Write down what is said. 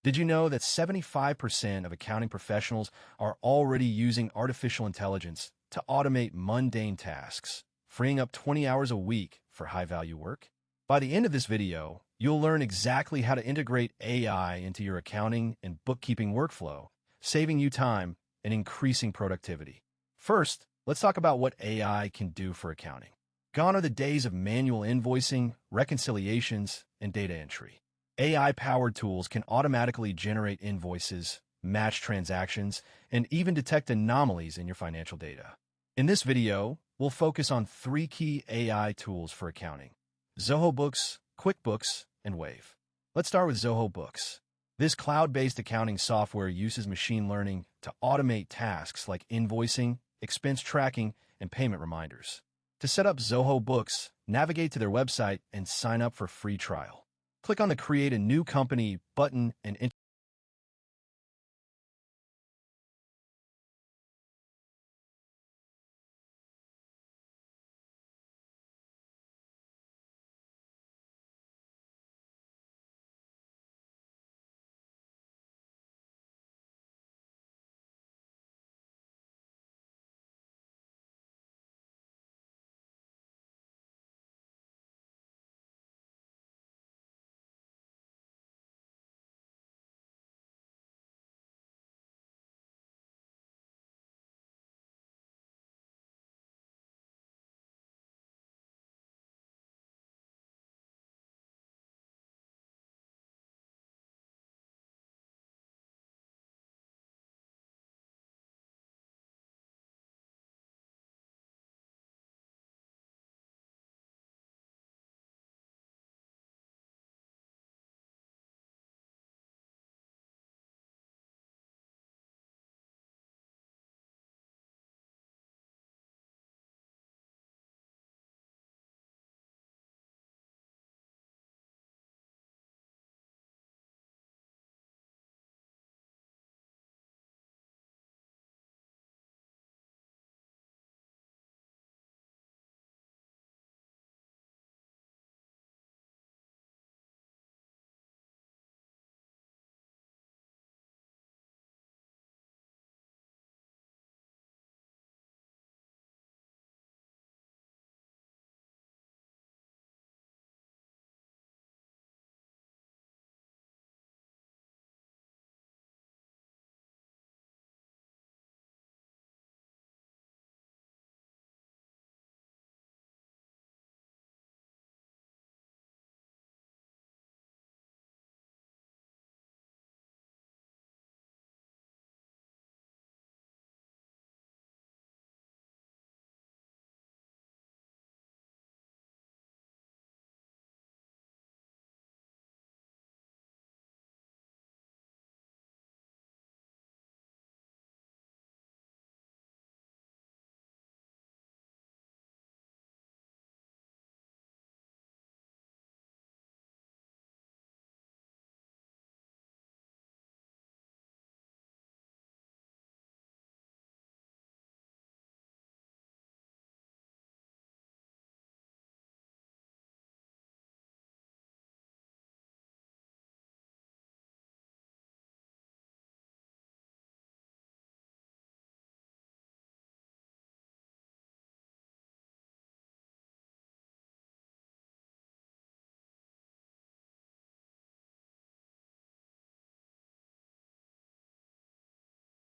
Did you know that 75% of accounting professionals are already using artificial intelligence to automate mundane tasks, freeing up 20 hours a week for high-value work? By the end of this video, you'll learn exactly how to integrate AI into your accounting and bookkeeping workflow, saving you time and increasing productivity. First, let's talk about what AI can do for accounting. Gone are the days of manual invoicing, reconciliations, and data entry. AI-powered tools can automatically generate invoices, match transactions, and even detect anomalies in your financial data. In this video, we'll focus on 3 key AI tools for accounting: Zoho Books, QuickBooks, and Wave. Let's start with Zoho Books. This cloud-based accounting software uses machine learning to automate tasks like invoicing, expense tracking, and payment reminders. To set up Zoho Books, navigate to their website and sign up for free trial. Click on the Create a New Company button and enter